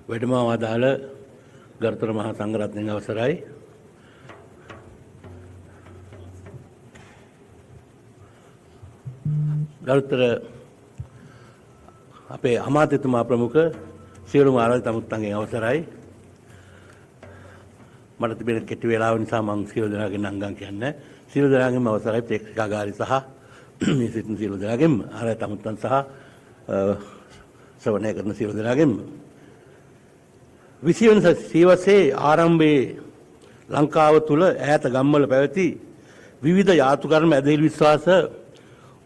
වැඩම වදාළ ගරුතර මහා සංඝරත්නයේ අවසරයි ගරුතර අපේ අමාත්‍යතුමා ප්‍රමුඛ සියලුම ආරාධිත අමුත්තන්ගේ අවසරයි මට තිබෙන කෙටි වේලාව නිසා මම සියලු දෙනාගෙන් අංගම් කියන්නේ සියලු දෙනාගෙන්ම අවසරයි ප්‍රේක්ෂකාගාරي සහ මේ සිටින සියලු දෙනාගෙන්ම ආරාධිත අමුත්තන් සහ ශ්‍රවණය කරන සියලු දෙනාගෙන්ම 20 වෙනි සියවසේ ආරම්භයේ ලංකාව තුල ඈත ගම්වල පැවති විවිධ යාතු කර්ම ඇදහිලි විශ්වාස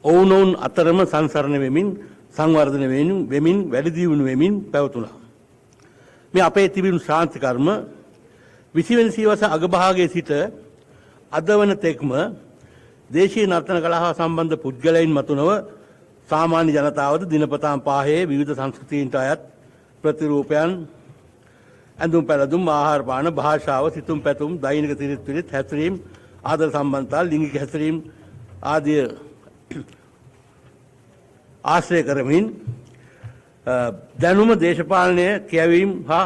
ඔවුනොවුන් අතරම සංසරණ වෙමින් සංවර්ධන වෙමින් වැඩි දියුණු වෙමින් පැවතුණා. මේ අපේ තිබුණු ශාන්ති කර්ම 20 වෙනි සියවස අගභාගයේ සිට අද වන තෙක්ම දේශීය නර්තන කලාව සම්බන්ධ පුද්ගලයන් මතුනව සාමාන්‍ය ජනතාවද දිනපතා පාහේ විවිධ සංස්කෘතීන්ට අයත් ප්‍රතිරූපයන් ඇඳුම් පැළඳුම් ආහාර පාන භාෂාව සිතුම් පැතුම් දෛනික සිරිත් විරිත් හැසිරීම් ආදර සම්බන්ධතා ලිංගික හැසිරීම් ආදී ආශ්‍රය කරමින් දැනුම දේශපාලනය කියවීම හා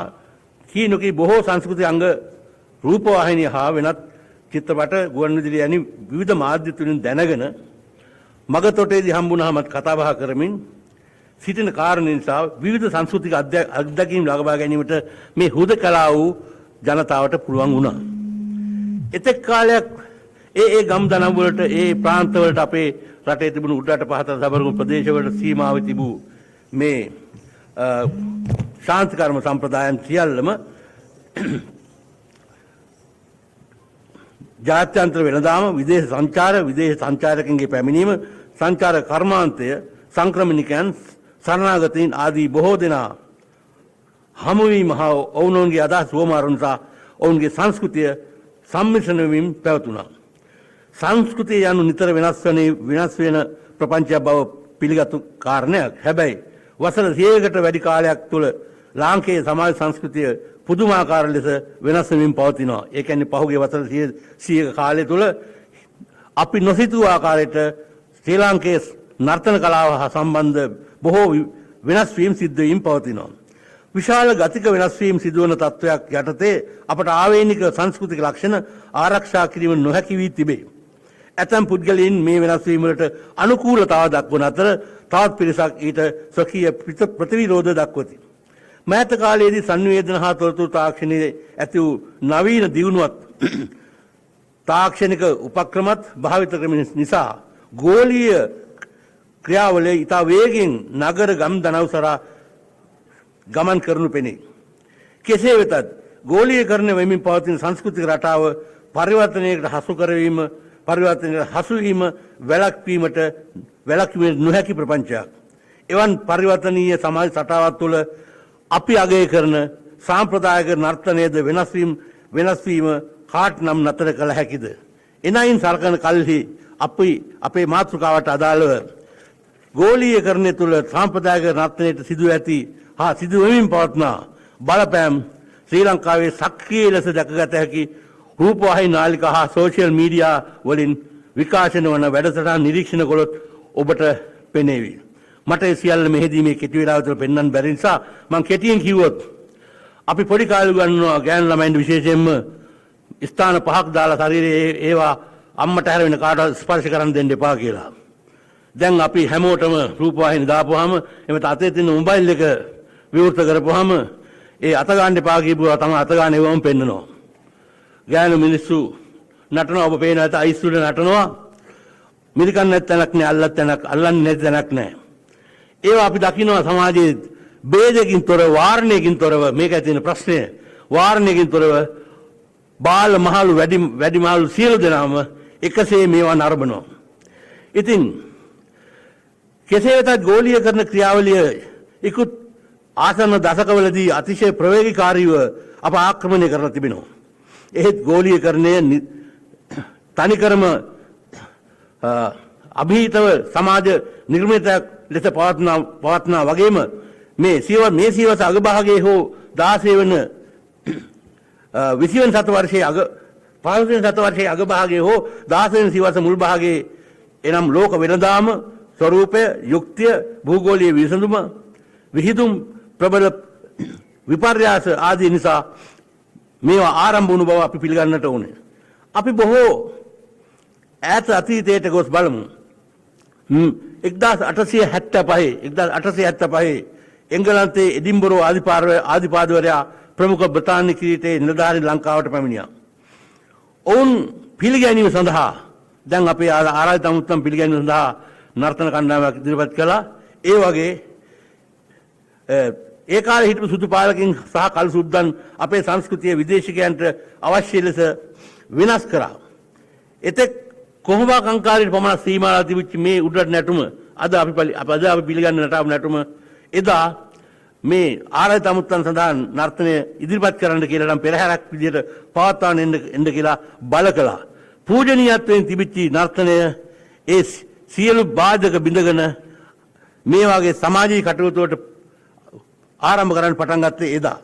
කීනොකී බොහෝ සංස්කෘතික අංග රූපවාහිනිය හා වෙනත් චිත්‍රපට ගුවන්විදුලි යනි විවිධ මාධ්‍ය තුලින් දැනගෙන මගතොටේදී හම්බුනහමත් කතා බහ කරමින් සිටින කාරණේ නිසා විවිධ සංස්කෘතික අත්දැකීම් ලබා ගැනීමට මේ හුදකලා වූ ජනතාවට පුළුවන් වුණා. එතෙක් කාලයක් ඒ ගම් දනම් වලට ඒ ප්‍රාන්ත වලට අපේ රටේ තිබුණු උඩරට පහත සබරගම ප්‍රදේශවල සීමාව තිබූ මේ ශාන්ති කර්ම සම්ප්‍රදායන් සියල්ලම ජාත්‍යන්තර වෙළඳාම විදේශ සංචාරකයන්ගේ පැමිණීම සංචාර කර්මාන්තය සංක්‍රමණිකයන් සරණාගතයින් ආදී බොහෝ දෙනා හමුවීම හා ඔවුනොවුන්ගේ අදහස් වමාරු නිසා ඔවුන්ගේ සංස්කෘතිය සම්මිශ්‍රණ වෙමින් පැවතුණා. සංස්කෘතිය යනු නිතර වෙනස් වෙන ප්‍රපංචයක් බව පිළිගත්තු කාරණයක්. හැබැයි වසර 100කට වැඩි කාලයක් තුළ ලාංකේය සමාජ සංස්කෘතිය පුදුමාකාර ලෙස වෙනස් වෙමින් පවතිනවා. ඒ කියන්නේ පහුගිය වසර 100ක කාලය තුළ අපි නොසිතූ ආකාරයට ශ්‍රී ලාංකේය නර්තන කලාව හා සම්බන්ධ බොහෝ වෙනස් වීම් සිද්ධ වීම පවතිනවා. විශාල ගතික වෙනස් වීම් සිදුවන තත්ත්වයක් යටතේ අපට ආවේනික සංස්කෘතික ලක්ෂණ ආරක්ෂා කිරීම නොහැකි වී තිබේ. ඇතැම් පුද්ගලයන් මේ වෙනස් වීම වලට අනුකූලතාව දක්වන අතර තවත් පිරිසක් ඊට ස්වකීය ප්‍රතිවිරෝධ දක්වති. මෑත කාලයේදී සංවේදන හා තොරතුරු තාක්ෂණයේ ඇති වූ නවීන දියුණුවත් තාක්ෂණික උපක්‍රමත් භාවිත ක්‍රම නිසා ගෝලීය ක්‍රියාවලිය ඉතා වේගෙන් නගර ගම් දනව්සරා ගමන් කරනු පෙනේ. කෙසේ වෙතත් ගෝලීයකරණය වෙමින් පවතින සංස්කෘතික රටාව පරිවර්තනයකට හසු කරවීම පරිවර්තනයට හසු වීම වැළැක්වීම නොහැකි ප්‍රපංචයක්. එවන් පරිවර්තනීය සමාජ රටාවක් තුළ අපි අගය කරන සාම්ප්‍රදායික නර්තනයේද වෙනස් වීම කාට නම් නතර කළ හැකිද? එනයින් සලකන කල්හි අපේ මාතෘකාවට අදාළව ගෝලීයකරණය තුළ සාම්ප්‍රදායික නර්තනයට සිදු ඇති හා සිදු වෙමින් පවත්නා බලපෑම් ශ්‍රී ලංකාවේ සක්‍රිය ලෙස දැකගත හැකි රූපවාහිනී නාලිකා හා සෝෂියල් මීඩියා වලින් විකාශන වන වැඩසටහන් නිරීක්ෂණ කළොත් ඔබට පෙනේවි. මට ඒ සියල්ල මෙහිදී මේ කෙටි වේලාව තුළ පෙන්වන්න බැරි නිසා මම කෙටියෙන් කිව්වොත් අපි පොඩි කාලේ ගන්නවා ගෑනු ළමයින්ට විශේෂයෙන්ම ස්ථාන 5ක් දාලා ශරීරයේ ඒවා අම්මට හැර වෙන කාටවත් ස්පර්ශ කරන්න දෙන්න එපා කියලා. දැන් අපි හැමෝටම රූපවාහිනී දාපුවාම එමෙත අතේ තියෙන මොබයිල් එක විවෘත කරපුවාම ඒ අත ගන්න එපා කියපුවා තමයි අත ගන්න ඒවම පෙන්නනවා. ගෑනු මිනිස්සු නටනවා ඔබ පේන ඇත අයිස් වල නටනවා. මිරිකන් නැත්තනක් නෑ අල්ලන්නේ නැති තැනක් නෑ. ඒවා අපි දකිනවා සමාජයේ ભેදකින් තොර වාරණයකින් තොරව මේක තියෙන ප්‍රශ්නය වාරණයකින් තොරව බාල මහලු වැඩිමහලු සියලු දෙනාම එකසේ මේවා නරඹනවා. ඉතින් කෙසේ වෙතත් ගෝලීයකරණ ක්‍රියාවලිය ඉක්ුත් ආසන්න දශකවලදී අතිශය ප්‍රවේගීකාරීව අප ආක්‍රමණය කරලා තිබෙනවා. එහෙත් ගෝලීයකරණය තනිකරම අභීතව සමාජ නිර්මිතයක් ලෙස පවත්නා වගේම මේ සියවස අගභාගයේ හෝ 16 වන 20 වෙනි සතවර්ෂයේ 15 වෙනි සතවර්ෂයේ අගභාගයේ හෝ 16 වෙනි සියවස මුල් භාගයේ එනම් ලෝක වෙළඳාම ස්වරූපය යුක්තිය භූගෝලීය විසඳුම විහිදුම් ප්‍රබල විපර්යාස ආදී නිසා මේවා ආරම්භ වුණු බව අපි පිළිගන්නට ඕනේ. අපි බොහෝ ඈත අතීතයට ගොස් බලමු. 1875 එංගලන්තයේ එඩින්බරෝ ආදිපාදවරයා ප්‍රමුඛ බ්‍රිතාන්‍ය කිරීටයේ නිලධාරීන් ලංකාවට පැමිණියා. ඔවුන් පිළිගැනීම සඳහා දැන් අපේ ආරාධිත අමුත්තම් පිළිගැනීම සඳහා නර්තන කණ්ඩායමක් ඉදිරිපත් කළා. ඒ වගේ ඒ කාලේ හිටපු සුදු පාලකින් සහ කළු සුද්දන් අපේ සංස්කෘතිය විදේශිකයන්ට අවශ්‍ය ලෙස වෙනස් කරා. එතෙක් කොහොඹා කංකාරයට පමණ සීමාලා තිබිච්ච මේ උඩරට නැටුම අද අපි පිළිගන්න නටාපු නැටුම එදා මේ ආරාධිත අමුත්තන් සඳහා නර්තනය ඉදිරිපත් කරන්න කියලා නම් පෙරහැරක් විදියට පවත්වාගෙන එන්න කියලා බල කළා. පූජනීයත්වයෙන් තිබිච්ච නර්තනය ඒ සියලු බාධක බිඳගෙන මේ වගේ සමාජීය කටයුතු වලට ආරම්භ කරන්න පටන් ගත්තේ එදා.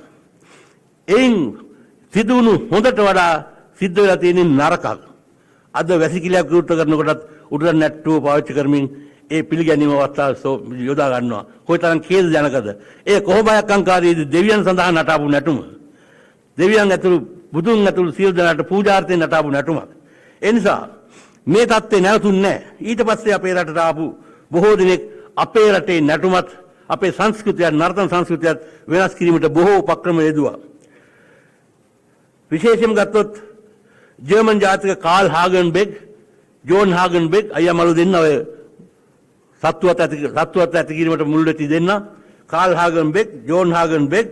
එයින් සිදුවුණු හොඳට වඩා සිද්ධ වෙලා තියෙන නරකක්. අද වැසිකිළියක් විවෘත කරනකොටත් උඩරට නැට්ටුව පාවිච්චි කරමින් ඒ පිළිගැනීම අවස්ථාව යොදා ගන්නවා. කොයිතරම් ඛේදජනකද. ඒ කොහොඹයක් අංකාරයේදී දෙවියන් සඳහා නටාපු නැටුම. දෙවියන් ඇතුළු බුදුන් ඇතුළු සියලු දෙනාට පූජාර්ථයෙන් නටාපු නැටුමක්. ඒ නිසා මේ தත්ත්වේ නැවතුන්නේ නැහැ. ඊට පස්සේ අපේ රටට ආපු බොහෝ දෙනෙක් අපේ රටේ නැටුමත් අපේ සංස්කෘතියත් නර්තන සංස්කෘතියත් වෙනස් කිරීමට බොහෝ උපක්‍රම යෙදුවා. විශේෂයෙන් ගත්තොත් ජර්මන් ජාතික කාල් හාගන්බෙග්, ජෝන් හාගන්බෙග් අයියා මලු දෙන්න ඔය සත්තුවත් ඇති කිරීමට මුල් වෙති දෙන්න. කාල් හාගන්බෙග්, ජෝන් හාගන්බෙග්,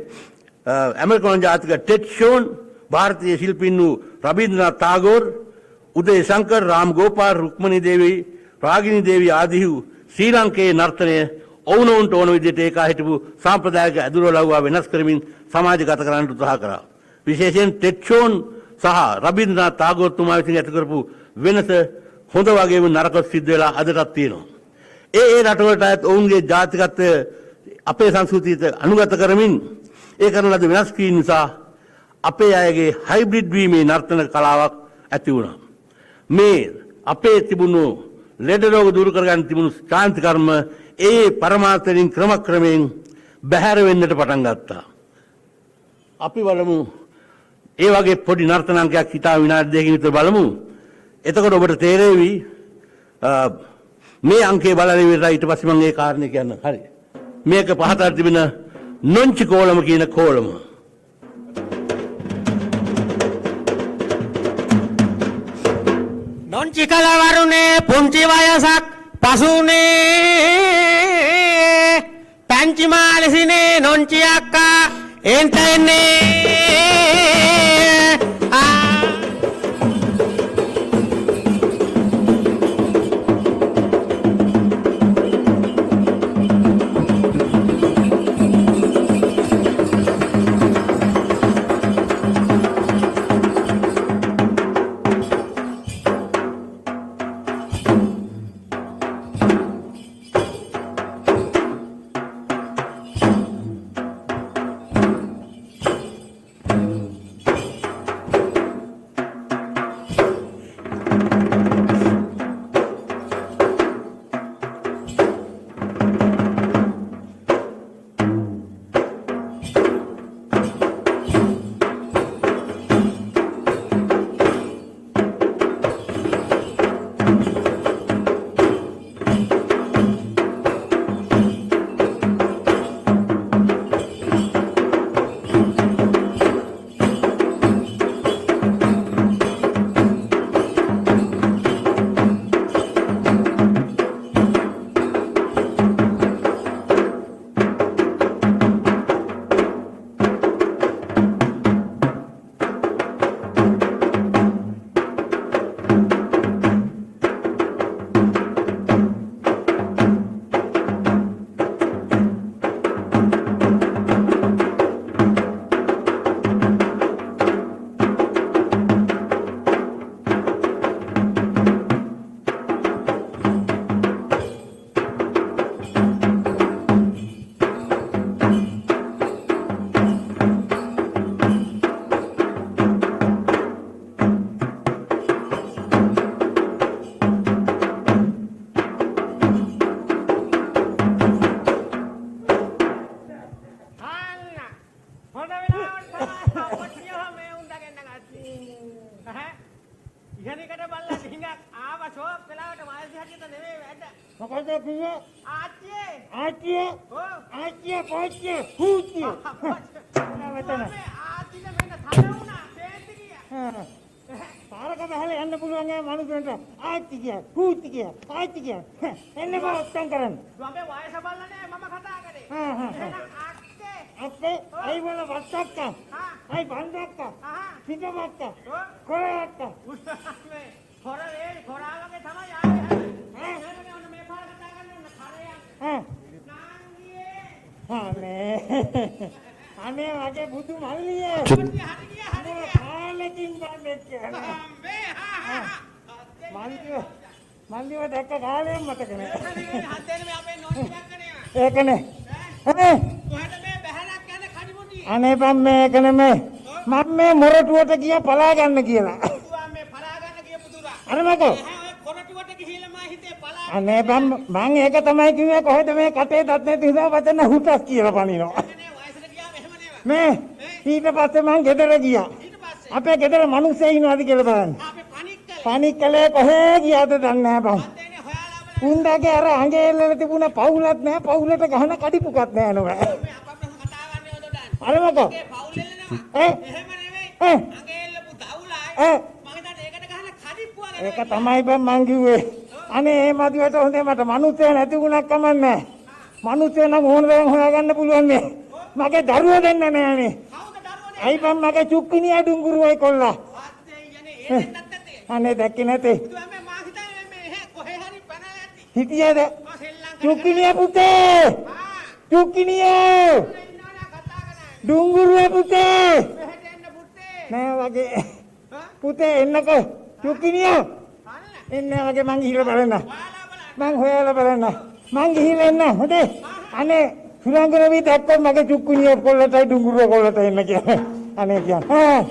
ඇමරිකානු ජාතික ටෙඩ් ෂෝන්, ಭಾರತೀಯ ශිල්පීන් වූ රබීන්ද්‍රනාත් tagore, උදය ශංකර්, රාම් ගෝපාල්, රුක්මනී දේවී, රාගිනී දේවී ආදී වූ ශ්‍රී ලංකේ නර්තනය ඔවුනොවුන්ට ඕන විදිහට ඒකා හිටපු සාම්ප්‍රදායික ඇදුරලව්වා වෙනස් කරමින් සමාජගත කරන්න උත්සාහ කරා. විශේෂයෙන් ටෙඩ් ෂෝන් සහ රබීන්ද්‍රනාත් tagore තුමා විසින් ඇති කරපු වෙනස හොඳ වගේම නරක සිද්ධ වෙලා අදටත් තියෙනවා. ඒ රටවලට ඔවුන්ගේ ජාතිකත්වය අපේ සංස්කෘතියට අනුගත කරමින් ඒ කරන ලද වෙනස් කිරීම නිසා අපේ අයගේ හයිබ්‍රිඩ් වීමේ නර්තන කලාවක් ඇති වුණා. මේ අපේ තිබුණු ලෙඩ රෝග දුරු කරගන්න තිබුණු ශාන්ති කර්ම ඒ පරමාර්ථයෙන් ක්‍රමක්‍රමයෙන් බැහැර වෙන්නට පටන් ගත්තා. අපි බලමු ඒ වගේ පොඩි නර්තනාංකයක් හිතා විනාඩි දෙකකින් විතර බලමු. එතකොට ඔබට තේරෙවි මේ අංකේ බලලා ඉවරයි ඊට පස්සේ මම ඒ කාරණේ කියන්න. හරි. මේක පහතට තිබෙන නොංචි කෝලම කියන කෝලම. නොංචි කලවරුනේ පුංචි වයසක් පසුනේ පැංචි මාලසිනේ නොංචි අක්කා එන්ට එන්නේ මොකද කිව්වේ? ආච්චියේ. ආච්චිය ඔව්. ආච්චිය පොච්චිය හූච්චිය. මෙතන. ආච්චිට වෙන තද වුණා. තේන්ති ගියා. පාරක බහලා යන්න පුළුවන් ඒ මනුස්සන්ට ආච්චි කිය හූච්චි කිය ආච්චි කිය. එන්න බොත්තම් කරන්න. ගොඹේ වයස බලලා නෑ මම කතා කරේ. එහෙනම් අක්කේ. අපේ අයි වල වත්තක්ක. ආ. අයි බන්දක්ක. ආහා. පිටවක්ක. ඔව්. කොරක්ක. මේ හොර වේ හොරා වගේ තමයි ආවේ හැබැයි. එහෙමනේ ඔන්න මේ පාර කතා කරන්න ඕන කරයක්. නාංගියේ. අනේ වගේ බුදු මල්ලියේ. හරි ගියා හරි අනේ ගියා. කාලෙකින් බන්දෙක් කියන්නේ. අම්බේ හා හා. මල්ලිව දැක්ක කාලෙම මතක නෑ. හදේනේ මේ අපේ නෝටියක් කරේවා. ඒකනේ. ඈ කොහෙද මේ බහැරක් යන කඩිමුඩි. අනේ බම් මේක නෙමෙයි. මම මේ මොරටුවට ගියා පලා ගන්න කියලා. දුවා මේ පලා ගන්න ගියපු දුරා. අර මකෝ. ඔය කොරටුවට ගිහිල්ලා මා හිතේ පලා. අනේ බම් මං ඒක තමයි කිව්වේ කොහෙද මේ කටේ දත් නැති නිසා වචන හුටස් කියලා පනිනවා. නේ වයසට ගියාම එහෙම නේද? මේ ඊට පස්සේ මං ගෙදර ගියා. ඊට පස්සේ අපේ ගෙදර මිනිස්සු ඉන්නවාද කියලා බලන්න. අපි පනික් කළා. පනික් කළේ කොහේ ගියාද දන්නේ නැහැ බම්. හදේනේ හොයාලා බලන්න. උන්දාගේ අර අඟේ එල්ලලා තිබුණ පවුලක් නැහැ පවුලට ගහන කඩිපුකක් නැහැ නෝ. මේ අපේ කතා ගන්න යොදන්න. අර මකෝ. ඒ පවුල් එල්ලනවා. ඈ එහෙම නෙවෙයි. ඈ අගේ එල්ලපු දවුලයි. ඈ මම හිතන්නේ ඒකට ගහන කඩිප්පුවා ගැන. ඒක තමයි බම් මං කිව්වේ. අනේ මේ මදුවට හොඳේ මට මිනිස්සු නැති වුණක් කමන්නේ. මිනිස්සු නම් ඕන දේ හොයාගන්න පුළුවන් නේ. මගේ දරුවෝ දෙන්න නෑනේ. කවුද දරුවනේ? අයි බම් මගේ චුක්කිනියා ඩුංගුරුවයි කොල්ලා. වාත්තේ යන්නේ ඒ දෙන්නත් ඇත්තේ. අනේ දැක්කේ නැතේ. දුවා මේ මා හිතන්නේ මේ කොහේ හරි පැනලා ඇති. හිටියද? මා ශ්‍රී ලංකාවේ චුක්කිනියා පුතේ. ආ චුක්කිනියා ඉන්නවා කතා කරන්නේ. ඩුංගුරුවේ පුතේ. මෙහෙට එන්න පුතේ. නෑ වගේ. හා? පුතේ එන්නකෝ. චුක්කිනියා අනේ එන්න වගේ මං ගිහිල්ලා බලන්න. ඔයාලා බලන්න. මං හොයාලා බලන්න. මං ගිහිල්ලා එන්න හොඳේ. අනේ සුරංගනවි දැක්කොත් මගේ චුක්කුනිය කොල්ලටයි ඩුංගුරුව කොල්ලටයි එන්න කියන්නේ. අනේ කියන්නේ.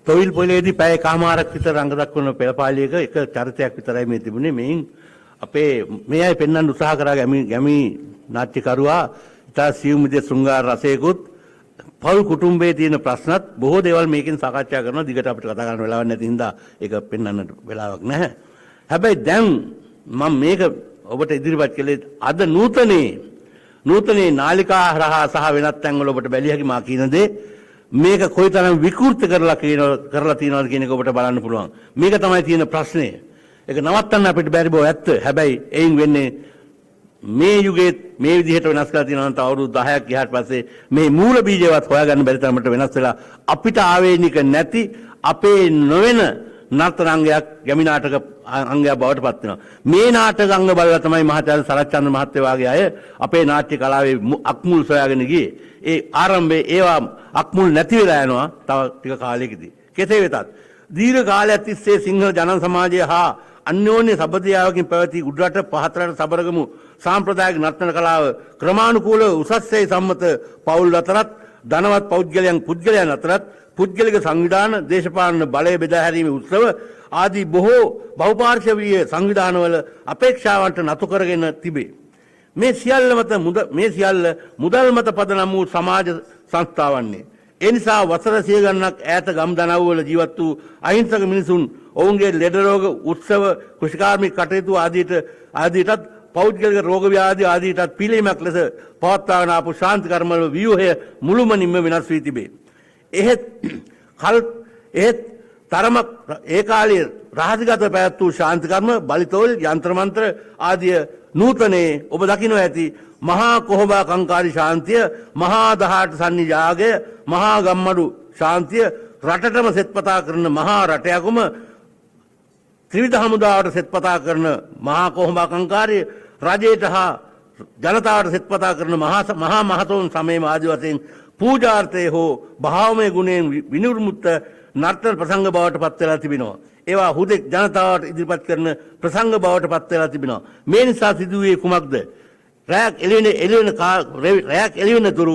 තොවිල් පොලේදී පැය කමාරක් විතර රංග දක්වන පෙළපාලියක එක චරිතයක් විතරයි මේ තිබුණේ. මේන් අපේ මේ අය පෙන්වන්න උත්සාහ කරා ගැමි නාට්‍යකරුවා ඉතා සියුම් විදිහේ ශෘංගාර රසයකුත් පවුල් කුටුම්බයේ තියෙන ප්‍රශ්නත් බොහෝ දේවල් මේකෙන් සාකච්ඡා කරනවා. දිගට අපිට කතා කරන්න වෙලාවක් නැති හින්දා ඒක පෙන්වන්නට වෙලාවක් නැහැ. හැබැයි දැන් මම මේක ඔබට ඉදිරිපත් කළේ අද නූතනයේ නාලිකා හරහා සහ වෙනත් තැන්වල ඔබට බැලිය හැකි මා කියන දේ මේක කොයිතරම් විකෘති කරලා තියෙනවද කියන එක ඔබට බලන්න පුළුවන්. මේක තමයි තියෙන ප්‍රශ්නේ. ඒක නවත්තන්න අපිට බැරි බව ඇත්ත. හැබැයි එයින් වෙන්නේ මේ යුගයේ මේ විදිහට වෙනස් කරලා තියෙනවා නම් අවුරුදු 10ක් ගියාට පස්සේ මේ මූල බීජයවත් හොයාගන්න බැරි තරමට වෙනස් වෙලා අපිට ආවේනික නැති අපේ නොවන නර්තනාංගයක් ගැමි නාටක අංගයක් බවට පත් වෙනවා. මේ නාටක අංග බලලා තමයි මහාචාර්ය සරච්චන්ද්‍ර මහත්තයා වගේ අය අපේ නාට්‍ය කලාවේ අක්මුල් සොයාගෙන ගියේ. ඒ ආරම්භයේ ඒවා අක්මුල් නැති වෙලා යනවා තව ටික කාලයකදී. කෙසේ වෙතත් දීර්ඝ කාලයක් තිස්සේ සිංහල ජන සමාජය හා අන්‍යෝන්‍ය සබඳියාවකින් පැවති උඩරට පහතරට සබරගමු සාම්ප්‍රදායික නර්තන කලාව ක්‍රමානුකූලව උසස්සේ සම්මත පවුල් අතරත් ධනවත් පුද්ගලයන් අතරත් පුද්ගලික සංවිධාන දේශපාලන බලය බෙදා හැරීමේ උත්සව ආදී බොහෝ බහුපාර්ශවීය සංවිධානවල අපේක්ෂාවන්ට නතු කරගෙන තිබේ. මේ සියල්ල මුදල් මත පදනම් වූ සමාජ සංස්ථාවන්නේ. ඒ නිසා වසර 100 ගණනක් ඈත ගම් දනව්වල ජීවත් වූ අහිංසක මිනිසුන් ඔවුන්ගේ ලෙඩ රෝග උත්සව කෘෂිකාර්මික කටයුතු ආදීටත් පෞද්ගලික රෝග ව්‍යාධි ආදීටත් පිළිමයක් ලෙස පවත්වාගෙන ආපු ශාන්ති කර්මවල ව්‍යුහය මුළුමනින්ම වෙනස් වී තිබේ. එහෙත් තරමක් ඒ කාලයේ රහසිගත පැවැත් වූ ශාන්ති කර්ම බලිතෝල් යන්ත්‍ර මන්ත්‍ර ආදී නූතනයේ ඔබ දකින්න ඇති මහා කොහොඹා කංකාරි ශාන්තිය, මහා දහාට සන්නිජාගය, මහා ගම්මඩු ශාන්තිය, රටටම සෙත්පතා කරන මහා රටයකම ත්‍රිවිධ හමුදාවට සෙත්පතා කරන මහා කොහොඹා කංකාරිය, රජයට හා ජනතාවට සෙත්පතා කරන මහා මහතෝන් සමයේම ආදි වශයෙන් පූජාර්ථයේ හෝ භාවමය ගුණයෙන් විනිර්මුක්ත නර්තන ප්‍රසංග බවට පත් වෙලා තිබෙනවා. ඒවා හුදෙක් ජනතාවට ඉදිරිපත් කරන ප්‍රසංග බවට පත් වෙලා තිබෙනවා. මේ නිසා සිදුවේ කුමක්ද? රැයක් එළිවෙන තුරු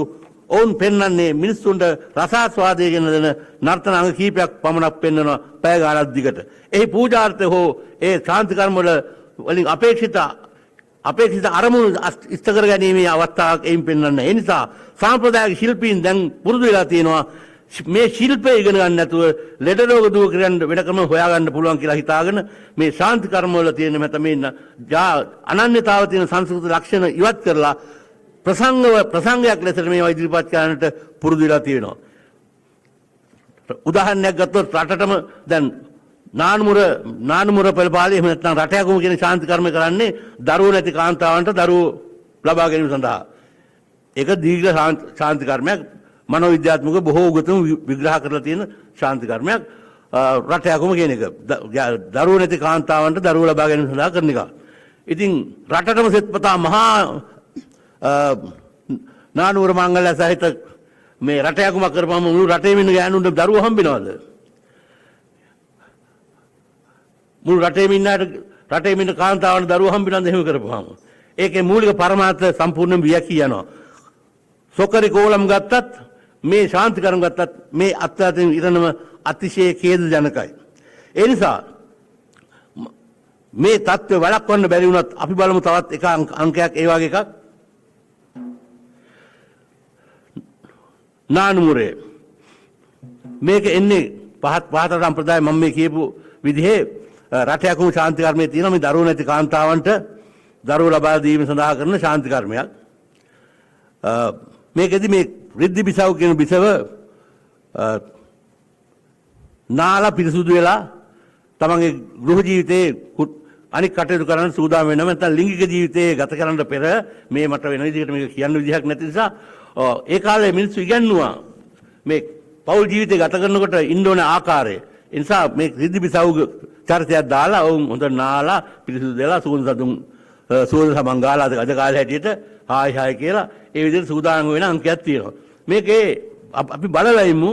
ඔවුන් පෙන්වන්නේ මිනිස්සුන්ට රසාස්වාදය ගෙන දෙන නර්තනාංග කීපයක් පමණක් පෙන්වනවා පැය ගාණක් දිගට. එහි පූජාර්ථය හෝ ඒ ශාන්ති කර්ම වලින් අපේක්ෂිත අපේක්ෂිත අරමුණු ඉෂ්ට කර ගැනීමේ අවස්ථාවක් එයින් පෙන්වන්න. ඒ නිසා සාම්ප්‍රදායික ශිල්පීන් දැන් පුරුදු වෙලා තියෙනවා මේ ශිල්පය ඉගෙන ගන්න නැතුව ලෙඩ රෝග දුව කරන්න වෙන ක්‍රම හොයාගන්න පුළුවන් කියලා හිතාගෙන මේ ශාන්ති කර්ම වල තියෙන මත මේ අනන්‍යතාව තියෙන සංස්කෘත ලක්ෂණ ඉවත් කරලා ප්‍රසංගයක් ලෙසට මේවා ඉදිරිපත් කරන්නට පුරුදු වෙලා තියෙනවා. උදාහරණයක් ගත්තොත් රටටම දැන් නානමුර පෙළපාලිය එහෙම නැත්නම් රටයකම කියන ශාන්ති කර්ම කරන්නේ දරුවෝ නැති කාන්තාවන්ට දරුවෝ ලබා ගැනීම සඳහා. ඒක දීර්ඝ ශාන්ති කර්මයක්. මනෝවිද්‍යාත්මක බොහෝ උගතුන් විග්‍රහ කරලා තියෙන ශාන්ති කර්මයක් රටයකම කියන එක. දරුවෝ නැති කාන්තාවන්ට දරුවෝ ලබා ගැනීම සඳහා කරන එක. ඉතින් රටටම සෙත්පතා මහා නානුවර මංගල්‍ය සහිත මේ රටයකම කරපුවම මුළු රටේම ඉන්න ගෑනුන්ට දරුවෝ හම්බෙනවද? මුළු රටේම ඉන්න කාන්තාවන්ට දරුවෝ හම්බෙනවද එහෙම කරපුවාම? ඒකේ මූලික පරමාර්ථ සම්පූර්ණයෙන් වියකී යනවා. සොකරි කෝලම් ගත්තත් මේ ශාන්ති කර්ම ගත්තත් මේ අත්‍යවශ්‍ය ඉරණම අතිශය ඛේදජනකයි. ඒ නිසා මේ தත්ත්වය වළක්වන්න බැරි වුණත් අපි බලමු තවත් එක අංකයක් ඒ වගේ එකක්. නානුමුරේ මේක එන්නේ පහත සම්ප්‍රදාය මම මේ කියපු විදිහේ රටයකම ශාන්ති කර්මයේ තියෙන මේ දරුවෝ නැති කාන්තාවන්ට දරුවෝ ලබා දීම සඳහා කරන ශාන්ති කර්මයක්. මේකෙදි මේ රිද්දි බිසව කියන බිසව නාලා පිරිසුදු වෙලා තමන්ගේ ගෘහ ජීවිතයේ අනික් කටයුතු කරන්න සූදානම් වෙනවා. නැත්නම් ලිංගික ජීවිතයේ ගත කරන්න පෙර මේ මට වෙන විදිහකට මේක කියන්න විදිහක් නැති නිසා ඒ කාලේ මිනිස්සු ඉගන්නුවා මේ පෞල් ජීවිතය ගත කරනකොට ඉන්න ඕන ආකාරය. ඒ නිසා මේ රිද්දි බිසව චරිතයක් දාලා වුන් හොඳ නාලා පිරිසුදු වෙලා සුවඳ සමන් ගාලා අද කාලේ හැටියට හායි හායි කියලා ඒ විදිහට සූදානම් වෙන අංකයක් තියෙනවා. මේකේ අපි බලලා ඉමු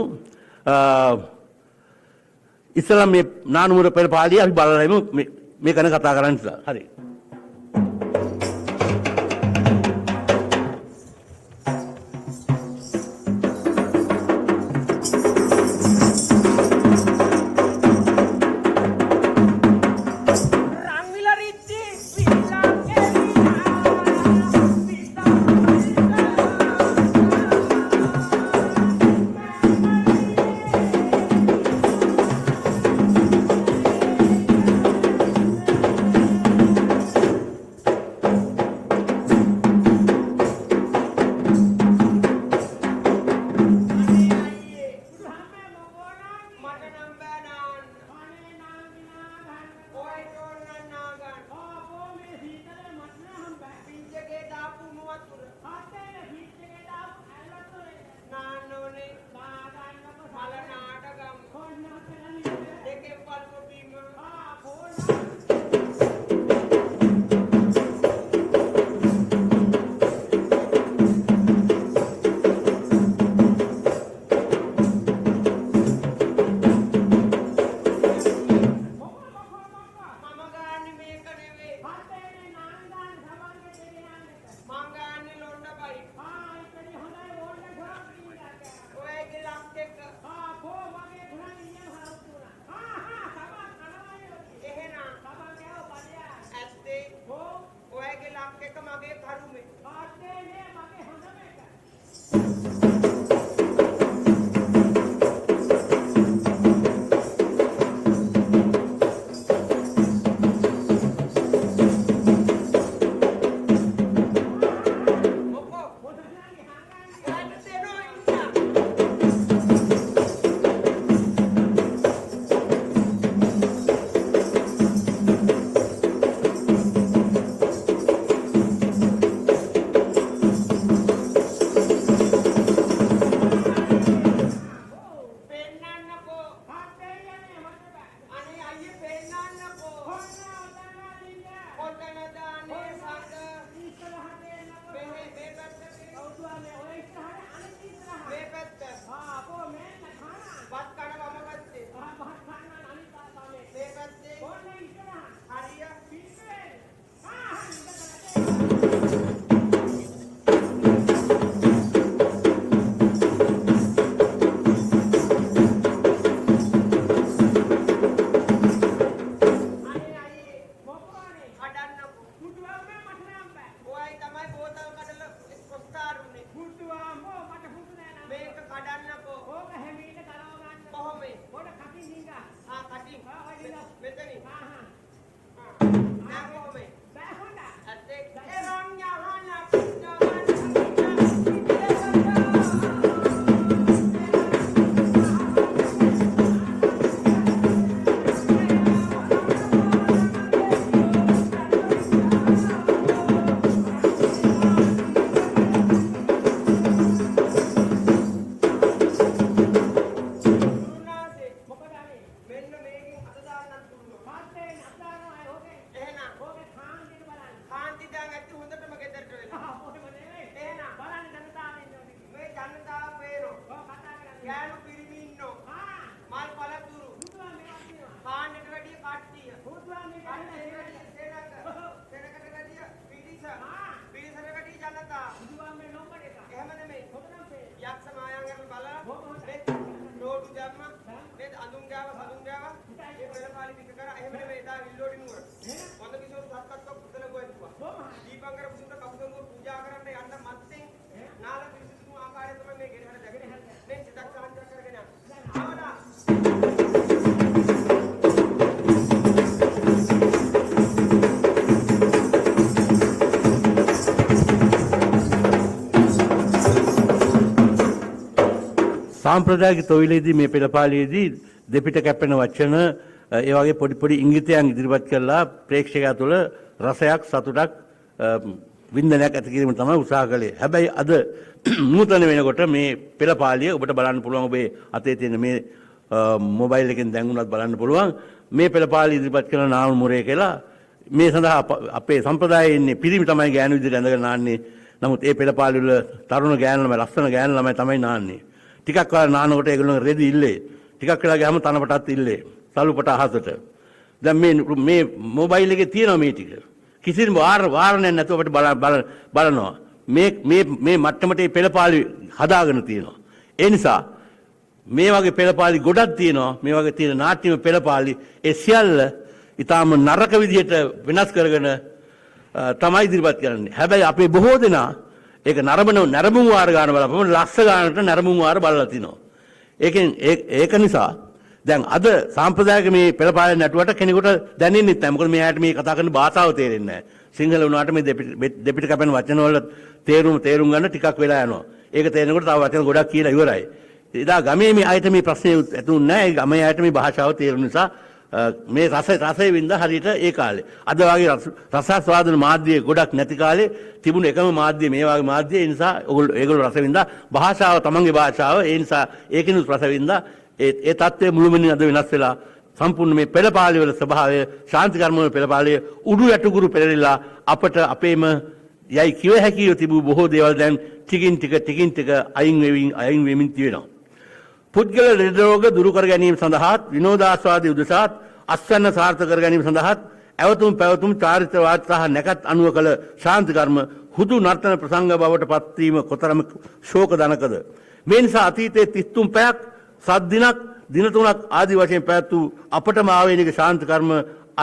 ඉස්සලා මේ නානුමුර පෙළපාලිය අපි බලලා ඉමු මේ ගැන කතා කරන්න ඉස්සලා. හරි. රංගිල රිච්චි විලා කෙලිනා පෙළපාලි පිට කරා එහෙම නෙමෙයි එදා විල්ලෝඩි නුවර. හොඳ කිසෝ සත්කත්ව පුතල ගොයතුවා. දීපංකර පුතුන්ට කපුසංගෝ පූජා කරන්න යන්න මත්තේ නාල පිරිසිදු ආකාරය තමයි මේ ගෙනහැර දැගෙන මේ සිතක් සාන්තියක් කරගෙන යන්න. ආවනා සාම්ප්‍රදායික තොවිලේදී මේ පෙළපාලියේදී දෙපිට කැපෙන වචන ඒ වගේ පොඩි පොඩි ඉංගිතයන් ඉදිරිපත් කරලා ප්‍රේක්ෂකයා තුළ රසයක් සතුටක් වින්දනයක් ඇති කිරීම තමයි උත්සාහ කළේ. හැබැයි අද නූතන වෙනකොට මේ පෙළපාලිය ඔබට බලන්න පුළුවන් ඔබේ අතේ තියෙන මේ මොබයිල් එකෙන් දැන් උනත් බලන්න පුළුවන් මේ පෙළපාලිය ඉදිරිපත් කරන නාම මුරේ කියලා මේ සඳහා අපේ සම්ප්‍රදායේ ඉන්නේ පිරිමි තමයි ගෑනු විදිහට ඇඳගෙන නාන්නේ. නමුත් ඒ පෙළපාලිය වල තරුණ ගෑනු ළමයි ලස්සන ගෑනු ළමයි තමයි නාන්නේ. ටිකක් වෙලා නානකොට ඒගොල්ලෝ රෙදි ඉල්ලේ. ටිකක් වෙලා ගියාම තනපටත් ඉල්ලේ. සලුපට අහසට. දැන් මේ මොබයිල් එකේ තියෙනවා මේ ටික. කිසිම වාරණයක් නැතුව අපිට බලනවා. මේ මට්ටමට මේ පෙළපාලි හදාගෙන තියෙනවා. ඒ නිසා මේ වගේ පෙළපාලි ගොඩක් තියෙනවා. මේ වගේ තියෙන නාට්‍යමය පෙළපාලි ඒ සියල්ල ඊටාම නරක විදියට වෙනස් කරගෙන තමයි ඉදිරිපත් කරන්නේ. හැබැයි අපේ බොහෝ දෙනා ඒක නරඹුම් වාර ගන්න බලපුවම ලක්ෂ ගන්නට නරඹුම් වාර බලලා තිනවා. ඒක නිසා දැන් අද සාම්ප්‍රදායික මේ පෙළපාලි නැටුවට කෙනෙකුට දැනෙන්නේ නැහැ. මොකද මෙයාට මේ කතා කරන භාෂාව තේරෙන්නේ නැහැ. සිංහල වුණාට මේ දෙපිට කැපෙන වචන වල තේරුම් ගන්න ටිකක් වෙලා යනවා. ඒක තේරෙනකොට තව වචන ගොඩක් කියලා ඉවරයි. එදා ගමේ මේ අයට මේ ප්‍රශ්නේ ඇතුන්නේ නැහැ. ඒ ගමේ අයට මේ භාෂාව තේරුම් නිසා මේ රසය වින්ද හරියට ඒ කාලේ. අද වගේ රසාස්වාදන මාධ්‍ය ගොඩක් නැති කාලේ තිබුණ එකම මාධ්‍ය මේ වගේ මාධ්‍ය. ඒ නිසා ඒගොල්ලෝ රස වින්ද භාෂාව තමන්ගේ භාෂාව. ඒ නිසා ඒකිනුත් රස වින්ද ඒ தත්ත්වය මුළුමනින් අද වෙනස් වෙලා සම්පූර්ණ මේ පෙළපාලි වල ස්වභාවය ශාන්ති කර්ම වල පෙළපාලිය උඩු යටුගුරු පෙරලිලා අපට අපේම යයි කිව හැකිය තිබූ බොහෝ දේවල් දැන් ටිකින් ටික අයින් වෙමින් තියෙනවා. පුද්ගල ලෙඩ රෝග දුරු කර ගැනීම සඳහාත් විනෝදාස්වාදයේ උදෙසාත් අස්වැන්න සාර්ථක කර ගැනීම සඳහාත් ඇවතුම් පැවතුම් චාරිත්‍රවාද සහ නැකත් අනුව කළ ශාන්ති කර්ම හුදු නර්තන ප්‍රසංග බවට පත්වීම කොතරම් ශෝක දනකද. මේ නිසා අතීතයේ 33 පැයක් සත් දිනක් දින 3ක් ආදී වශයෙන් පැවැත් වූ අපටම ආවේනික ශාන්ති කර්ම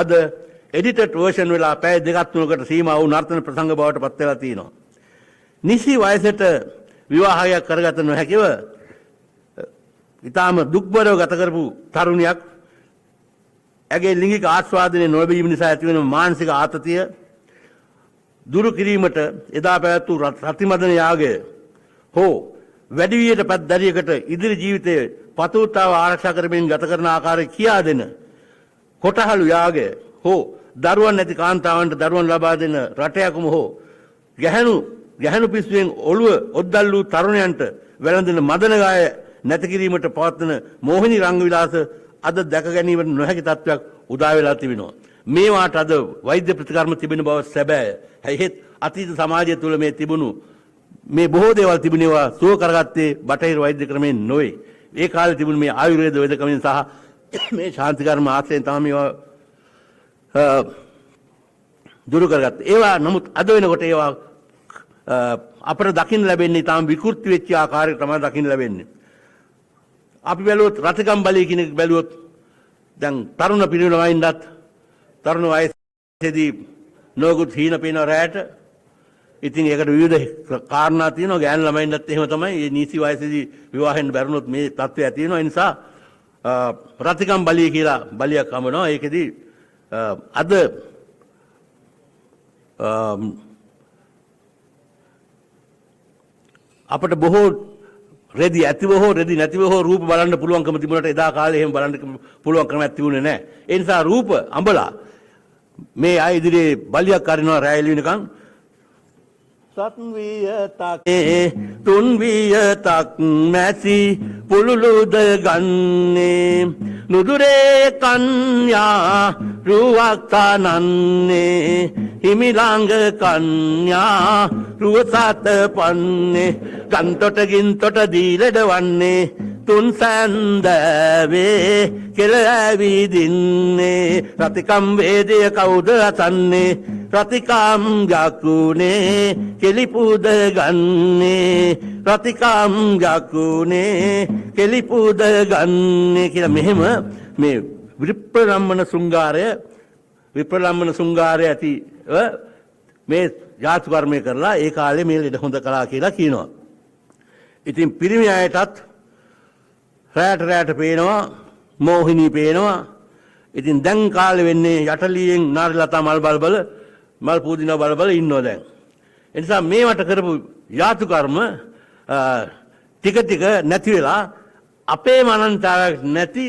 අද එඩිටඩ් වර්ෂන් වෙලා පැය 2-3කට සීමා වූ නර්තන ප්‍රසංග බවට පත් වෙලා තියෙනවා. නිසි වයසට විවාහයක් කරගත නොහැකිව ඉතාම දුක්බරව ගත කරපු තරුණියක් ඇගේ ලිංගික ආස්වාදනය නොලැබීම නිසා ඇතිවන මානසික ආතතිය දුරු කිරීමට එදා පැවැත් වූ රතිමදන යාගය හෝ වැඩිවියට පත් දරියකට ඉදිරි ජීවිතයේ පතුතාව ආරක්ෂා කරමින් ගත කරන ආකාරය කියා දෙන කොටහළු යාගය හෝ දරුවන් නැති කාන්තාවන්ට දරුවන් ලබා දෙන රටයකම හෝ ගැහැණු පිස්සුවෙන් ඔළුව ඔද්දල් වූ තරුණයන්ට වැළඳෙන මදන ගාය නැති කිරීමට පවත්වන මෝහිනී රංග විලාස අද දැක ගැනීමට නොහැකි තත්ත්වයක් උදා වෙලා තිබෙනවා. මේවාට අද වෛද්‍ය ප්‍රතිකර්ම තිබෙන බව සැබෑ. හැයිත් අතීත සමාජය තුළ මේ තිබුණු මේ බොහෝ දේවල් තිබුණේවා සුව කරගත්තේ බටහිර වෛද්‍ය ක්‍රමයෙන් නොවේ. ඒ කාලේ තිබුණු මේ ආයුර්වේද වෛද්‍යකමෙන් සහ මේ ශාන්ති කර්ම ආශ්‍රයෙන් තමයි මේවා දුරු කරගත්තේ. ඒවා නමුත් අද වෙනකොට ඒවා අපට දකින්න ලැබෙන්නේ තාම විකෘති වෙච්ච ආකාරයකට තමයි දකින්න ලැබෙන්නේ. අපි බැලුවොත් රතිකම් බලය කියන එක බැලුවොත් දැන් තරුණ පිරිනවයින්වත් තරුණ වයසේදී නොගුත් හීන පේන රැයට ඉතින් ඒකට විවිධ කාරණා තියෙනවා. ගෑනු ළමයින්වත් එහෙම තමයි. මේ නීසි වයසේදී විවාහෙන් බැරුණොත් මේ තත්ත්වය ඇති වෙනවා. ඒ නිසා රතිකම් බලය කියලා බලයක් හම්බනවා. ඒකෙදී අද අපට බොහෝ රෙදි ඇතිව හෝ රෙදි නැතිව හෝ රූප බලන්න පුළුවන්කම තිබුණාට එදා කාලේ එහෙම බලන්න පුළුවන් ක්‍රමයක් තිබුණේ නැහැ. ඒ නිසා රූප අඹලා මේ අය ඉදිරියේ බලියක් අරිනවා රැය එළිවෙනකන්. සත්වියතකේ තුන්වියතක් මැසි පුලුලුද ගන්නේ නුදුරේ කන්‍යා රුවක් තනන්නේ හිමිලංග කන්‍යා රුවසත පන්නේ ගන්තොට ගින්තොට දීලඩ වන්නේ තුන් සැන්දවේ කෙල ඇවිදින්නේ රතිකම් වේදය කවුද අසන්නේ රතිකම් යකුනේ කෙලිපුද ගන්නේ රතිකම් යකුනේ කෙලිපුද ගන්නේ කියලා මෙහෙම මේ විප්‍රලම්බන සුංගාරය ඇති මේ ජාතු කර්මය කරලා ඒ කාලේ මේ ලෙඩ හොඳ කළා කියලා කියනවා. ඉතින් පිරිමි අයටත් රැට පේනවා, මෝහිනී පේනවා. ඉතින් දැන් කාලේ වෙන්නේ යටලියෙන් නාරිලතා මල් පූදිනා බල ඉන්නවා දැන්. ඒ නිසා මේවට කරපු ජාතු කර්ම ටික නැති වෙලා අපේ මනන්තාවක් නැති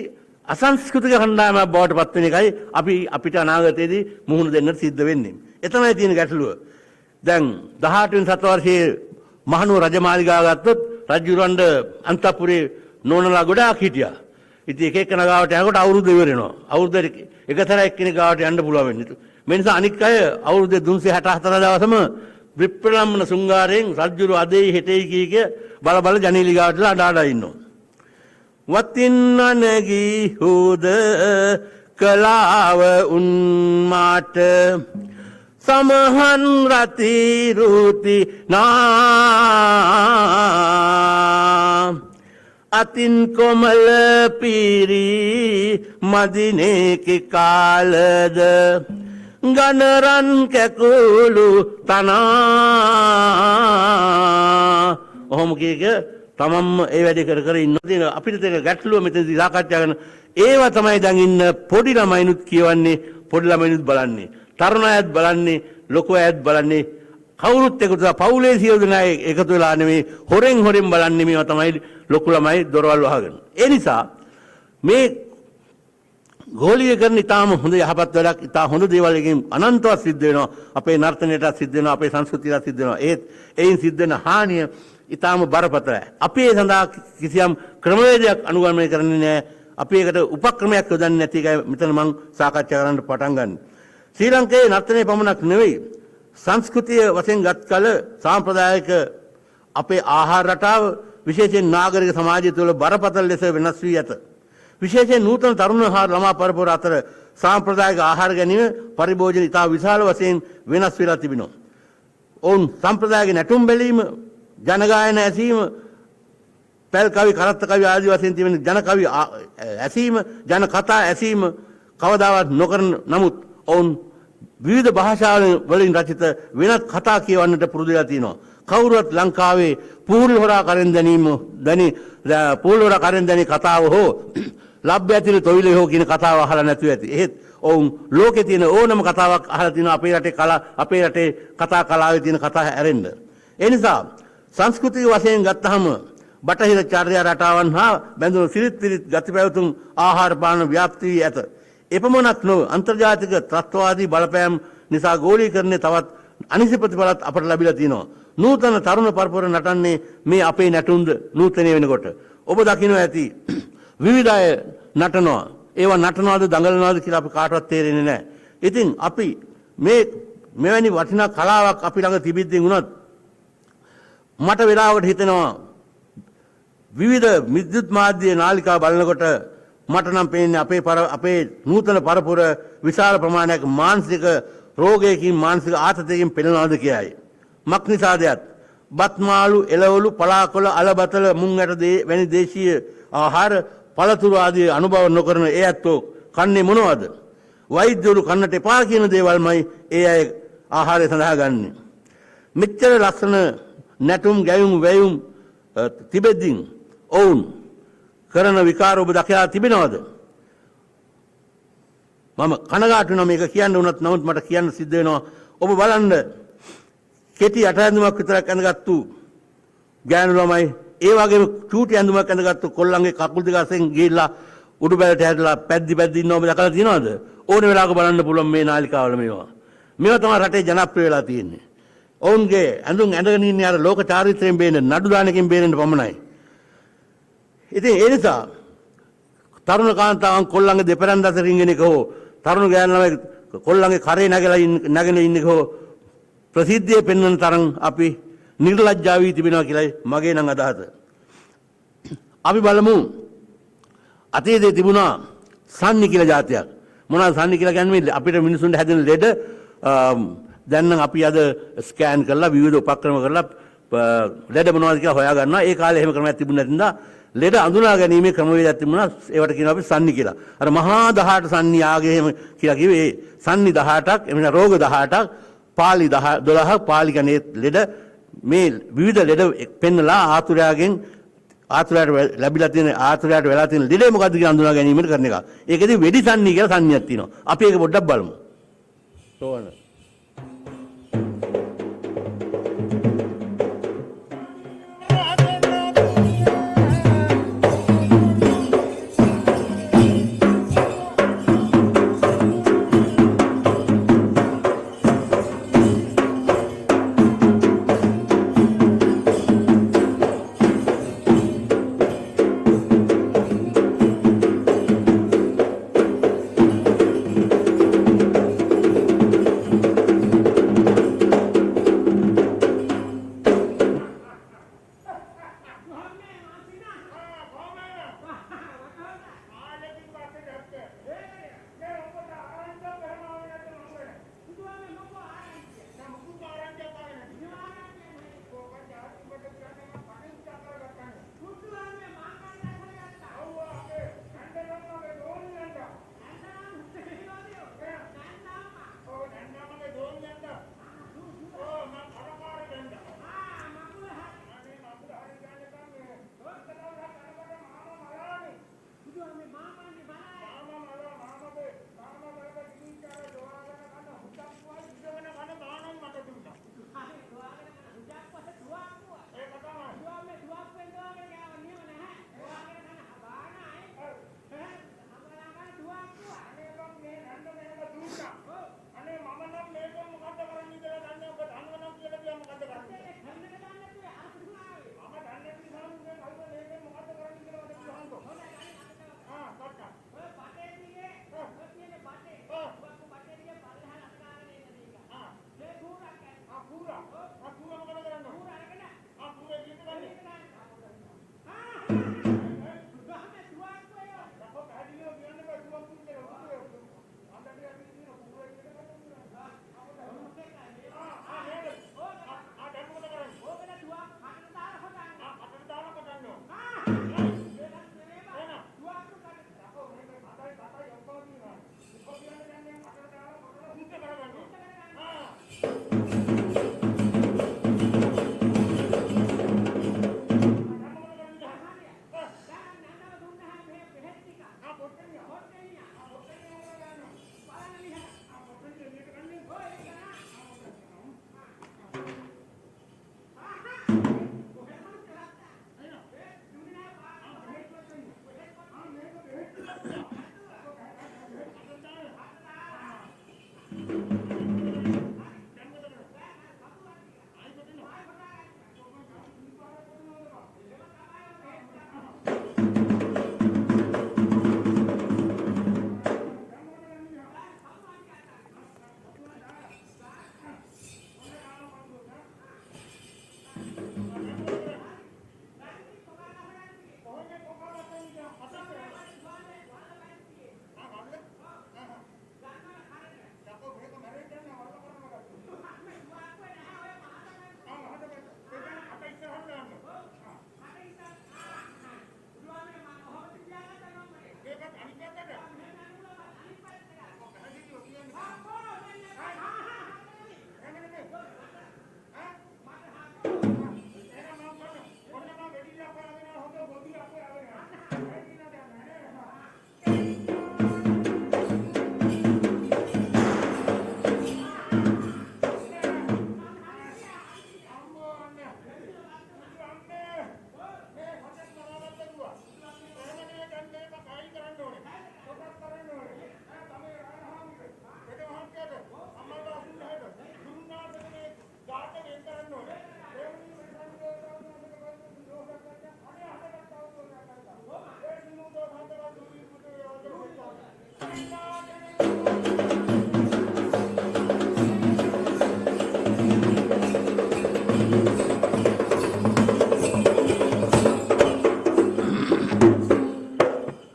අසංස්කෘතික කණ්ඩායමක් බවට පත් වෙන එකයි අපිට අනාගතයේදී මුහුණ දෙන්න සිද්ධ වෙන්නේ. එතනයි තියෙන ගැටලුව. දැන් 18 වෙනි සතවර්ෂයේ මහනුවර රජමාලිගාව ගත්තොත් රජුරවණ්ඩ අන්තපුරේ නෝනලා ගොඩාක් හිටියා. ඉතින් එක එක්කෙනා ගාවට යනකොට අවුරුදු ඉවර වෙනවා. අවුරුද්ද එකතරා එක්කෙනෙක් ගාවට යන්න පුළුවන් වෙන්නේ. මේ නිසා අනික් අය අවුරුදු 364 දවසම විප්‍රලම්බන සුංගාරයෙන් රජුරු අදේ හෙටේ කීක බල ජනේලි ගාවට අඬා ඉන්නවා. වතින්න නැගී හුද කලාව උන්මාට සමහන් රති රුති නා අතින් කොමල පීරි මදිනේකි කාලද ගනරන් කැකුළු තනා ඔහොම කීක තමන්ම ඒ වැඩේ කර ඉන්නවා. අපිට තියෙන ගැටලුව මෙතනදී සාකච්ඡා කරන ඒවා තමයි දැන් ඉන්න පොඩි ළමයිනුත් කියවන්නේ, පොඩි ළමයිනුත් බලන්නේ, තරුණ අයත් බලන්නේ, ලොකු අයත් බලන්නේ. කවුරුත් එකතු වෙලා පවුලේ සියලු දෙනා එකතු වෙලා නෙමෙයි හොරෙන් බලන්නේ. මේවා තමයි ලොකු ළමයි දොරවල් වහගෙන. ඒ නිසා මේ ගෝලීකරණ ඉතාම හොඳ යහපත් වැඩක්, ඉතා හොඳ දේවල් එකකින් අනන්තවත් සිද්ධ වෙනවා. අපේ නර්තනයටත් සිද්ධ වෙනවා, අපේ සංස්කෘතියටත් සිද්ධ වෙනවා. ඒයින් සිද්ධ වෙන හානිය ඉතාම බරපතලයි. අපි ඒ සඳහා කිසියම් ක්‍රමවේදයක් අනුගමනය කරන්නේ නැහැ. අපි ඒකට උපක්‍රමයක් යොදන්නේ නැති එකයි මෙතන මම සාකච්ඡා කරන්න පටන් ගන්න. ශ්‍රී ලංකාවේ නර්තනයේ පමණක් නෙවෙයි සංස්කෘතිය වශයෙන් ගත් කල සාම්ප්‍රදායික අපේ ආහාර රටාව විශේෂයෙන් නාගරික සමාජය තුළ බරපතල ලෙස වෙනස් වී ඇත. විශේෂයෙන් නූතන තරුණ හා ළමා පරපුර අතර සාම්ප්‍රදායික ආහාර ගැනීම පරිභෝජන ඉතා විශාල වශයෙන් වෙනස් වෙලා තිබෙනවා. ඔවුන් සම්ප්‍රදායික නැටුම් බැලීම, ජනගායන ඇසීම, පැල් කවි, කරත්ත කවි ආදී වශයෙන් තිබෙන ජන කවි ඇසීම, ජන කතා ඇසීම කවදාවත් නොකරන නමුත් ඔවුන් විවිධ භාෂාවලින් රචිත වෙනත් කතා කියවන්නට පුරුදු වෙලා තියෙනවා. කවුරුවත් ලංකාවේ පූර්ව හොරා කරෙන් දැනී කතාව හෝ ලබ්බ ඇතින තොවිලේ හෝ කියන කතාව අහලා නැතුව ඇති. එහෙත් ඔවුන් ලෝකේ තියෙන ඕනම කතාවක් අහලා තිනවා අපේ රටේ කතා කලාවේ තියෙන කතා ඇරෙන්න. ඒ නිසා සංස්කෘතික වශයෙන් ගත්තහම බටහිර චර්යා රටාවන් හා බැඳුණු සිරිත් පිරිත් ගති පැවතුම් ආහාර පාන ව්‍යාප්ති වී ඇත. එපමණක් නොව අන්තර්ජාතික ත්‍රස්තවාදී බලපෑම් නිසා ගෝලීකරණය තවත් අනිසි ප්‍රතිඵලත් අපට ලැබිලා තියෙනවා. නූතන තරුණ පරපුර නටන්නේ මේ අපේ නැටුම්ද නූතනය වෙනකොට. ඔබ දකින්න ඇති විවිධ අය නටනවා. ඒවා නටනවාද දඟලනවාද කියලා අපි කාටවත් තේරෙන්නේ නැහැ. ඉතින් අපි මෙවැනි වටිනා කලාවක් අපි ළඟ තිබිද්දී වුණත් මට වෙලාවකට හිතෙනවා විවිධ විද්‍යුත් මාධ්‍ය නාලිකා බලනකොට මට නම් පේන්නේ අපේ නූතන පරපුර විශාල ප්‍රමාණයක් මානසික රෝගයකින්, මානසික ආතතියකින් පෙළෙනවාද කියයි. මක් නිසාදයක් බත්මාළු, එළවලු, පලාකොළ, අලබතල, මුං ඇට වැනි දේශීය ආහාර පළතුරු ආදී අනුභව නොකරන ඒ ඇත්තෝ කන්නේ මොනවද? වෛද්‍යවරු කන්නට එපා කියන දේවල්මයි ඒ අය ආහාරය සඳහා ගන්නෙ. මෙච්චර ලස්සන නැටුම්, ගැයුම්, වැයුම් තිබෙද්දී ඔවුන් කරන විකාර ඔබ දැකලා තිබෙනවද? මම කනගාටු වෙනවා මේක කියන්න උනත්, නමුත් මට කියන්න සිද්ධ වෙනවා. ඔබ බලන්න කෙටි අටඇඳුමක් විතරක් ඇඳගත්තු ගෑනු ළමයි, ඒ වගේම චූටි ඇඳුමක් ඇඳගත්තු කොල්ලන්ගේ කකුල් දෙක අසෙන් ගිහිල්ලා උඩු බැලට හැදලා පැද්දි ඉන්නව ඔබ දැකලා තියෙනවද? ඕන වෙලාවක බලන්න පුළුවන් මේ නාලිකාවල මේවා. මේවා තමයි රටේ ජනප්‍රිය වෙලා තියෙන්නේ. ඔවුන්ගේ ඇඳුම් ඇඳගෙන ඉන්නේ අර ලෝක චාරිත්‍රයෙන් බේන නඩු දානකින් බේරෙන්න පමණයි. ඉතින් ඒ නිසා තරුණ කාන්තාවන් කොල්ලන්ගේ දෙපැරන් අතර රින්ගෙන එක හෝ තරුණ ගෑනු ළමයි කොල්ලන්ගේ කරේ නැගෙන ඉන්න එක හෝ ප්‍රසිද්ධිය පෙන්වන තරම් අපි නිර්ලජ්ජා වී තිබෙනවා කියලායි මගේ නම් අදහස. අපි බලමු අතීතයේ තිබුණා සන්නි කියලා જાතියක්. මොනවාද සන්නි කියලා කියන්නේ? අපිට මිනිසුන්ට හැදෙන ලෙඩ දැන් නම් අපි අද ස්කෑන් කරලා විවිධ උපක්‍රම කරලා ලෙඩ මොනවද කියලා හොයා ගන්නවා. ඒ කාලේ එහෙම ක්‍රමයක් තිබුණ නැතිනම් ලෙඩ අඳුනා ගැනීමේ ක්‍රමවේදයක් තිබුණා. ඒවට කියනවා අපි සන්නි කියලා. අර මහා 18 සන්නි ආගේ එහෙම කියලා කිව්වේ ඒ සන්නි 18ක් එමෙන්න රෝග 18ක් පාලි 12ක් පාලි කියන්නේ ලෙඩ මේ විවිධ ලෙඩ පෙන්නලා ආතුරයට ලැබිලා තියෙන ආතුරයට වෙලා තියෙන ලෙඩේ මොකද්ද කියලා අඳුනා ගැනීමට කරන එක. ඒකෙදි වෙඩි සන්නි කියලා සන්නියක් තියෙනවා. අපි ඒක පොඩ්ඩක් බලමු. තෝරන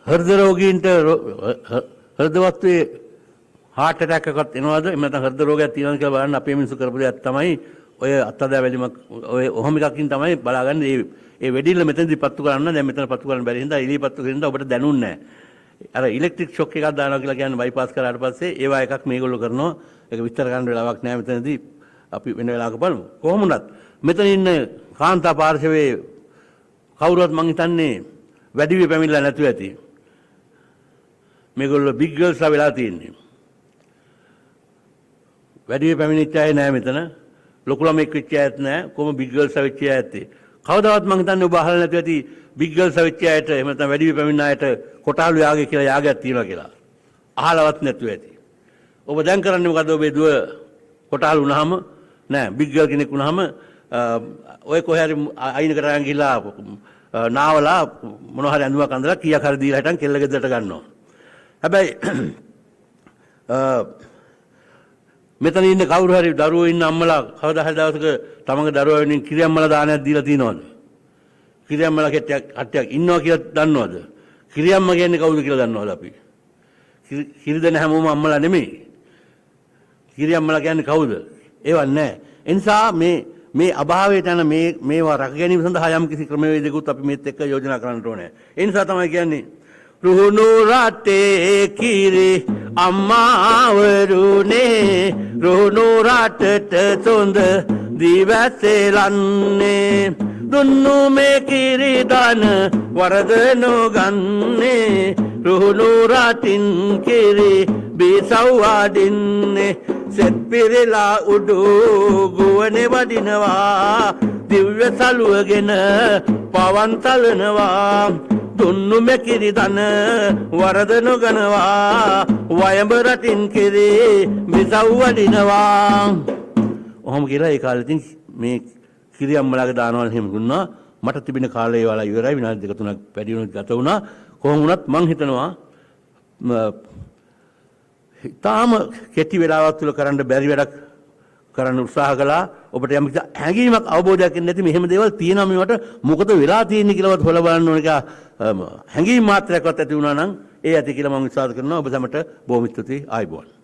හෘද රෝගීන්ට හෘද වස්තුවේ heart attack එකක් එනවාද එහෙම නැත්නම් හෘද රෝගයක් තියෙනවද කියලා බලන්න අපේ මිනිස්සු කරපු දෙයක් තමයි ඔය අත්අඩ වැලිමක් ඔය ඔහොම එකකින් තමයි බලාගන්නේ ඒ වෙඩිල්ල මෙතනදී පත්තු කරන්න දැන් මෙතන පත්තු කරන්න බැරි හින්දා එළිය පත්තු කරින්ද ඔබට දැනුන්නේ නැහැ. අර ඉලෙක්ට්‍රික් ෂොක් එකක් දානවා කියලා කියන්නේ බයිපාස් කරාට පස්සේ ඒවා එකක් මේගොල්ලෝ කරනවා. ඒක විස්තර කරන්න වෙලාවක් නැහැ මෙතනදී. අපි වෙන වෙලාවක බලමු. කොහොම වුණත් මෙතන ඉන්න කාන්තා පාර්ශවයේ කවුරුවත් මං හිතන්නේ වැඩි වෙ පැමිණලා නැතුව ඇති. මේගොල්ලෝ බිග් ගර්ල්ස්ලා වෙලා තියෙන්නේ. වැඩි වෙ පැමිණිච්ච අය නැහැ මෙතන. ලොකු ළමෙක් වෙච්ච අයත් නැහැ. කොහොම බිග් ගර්ල්ස්ලා වෙච්ච අය ඇත්තේ. කවදාවත් මං හිතන්නේ ඔබ අහලා නැතුව ඇති බිග් ගර්ල්ස්ලා වෙච්ච අයට එහෙම නැත්නම් වැඩි වෙ පැමිණ අයට කොටාලු යාගය කියලා යාගයක් තියෙනවා කියලා. අහලවත් නැතුව ඇති. ඔබ දැන් කරන්නේ මොකද ඔබේ දුව කොටාලු වුණාම නෑ බිග් ගර්ල් කෙනෙක් වුණාම ඔය කොහේ හරි අයිනකට අරන් ගිහලා නාවලා මොනවා හරි ඇඳුමක් අඳලා කීයක් හරි දීලා හිටන් කෙල්ල ගෙදරට ගන්නවා. හැබැයි මෙතන ඉන්න කවුරු හරි දරුවෝ ඉන්න අම්මලා කවදා හරි දවසක තමන්ගේ දරුවා වෙනින් කිරියම්මලා දානයක් දීලා තියනවද? කිරියම්මලා කට්ටියක් ඉන්නවා කියලා දන්නවද? කිරියම්ම කියන්නේ කවුද කියලා දන්නවද අපි? කිරි දෙන හැමෝම අම්මලා නෙමෙයි. කිරියම්මලා කියන්නේ කවුද? ඒව නැහැ. ඒ නිසා මේ අභාවයට යන මේවා රැක ගැනීම සඳහා යම් කිසි ක්‍රමවේදයකට අපි මේත් එක්ක යෝජනා කරන්න ඕනේ. ඒ නිසා තමයි කියන්නේ රුහුණු රටේ කිරි අම්මාවරුනේ රුහුණු රටට සොඳ දිවසෙලන්නේ දුන්නු මේ කිරි දාන වරද නොගන්නේ රුහුණු රටින් කිරි බිසව්වාඩින්නේ සෙත් පිරලා උඩු ගුවනේ වඩිනවා දිව්‍ය සලුවගෙන පවන් තලනවා දුන්නු මෙකිරි දන වරද නොගනවා වයඹ රටින් කිරි බිසව් වඩිනවා. ඔහොම කියලා ඒ කාලේ ඉතින් මේ කිරි අම්මලාගේ දානවල එහෙම දුන්නා. මට තිබෙන කාලේ ඒවාලා ඉවරයි විනාඩි 2-3ක් වැඩි වෙනත් ගත වුණා. කොහොම වුණත් මං හිතනවා තාම කෙටි වෙලාවක් තුල කරන්න බැරි වැඩක් කරන්න උත්සාහ කළා. ඔබට යම් කිසි හැඟීමක් අවබෝධයක් නැති මෙහෙම දේවල් තියෙනවා මේවට මොකද වෙලා තියෙන්නේ කියලාවත් හොල බලන්න ඕන එක හැඟීම් මාත්‍රයක්වත් ඇති වුණා නම් ඒ ඇති කියලා මම විශ්වාස කරනවා. ඔබ සමට බොහොම ස්තුතියි. ආයුබෝවන්.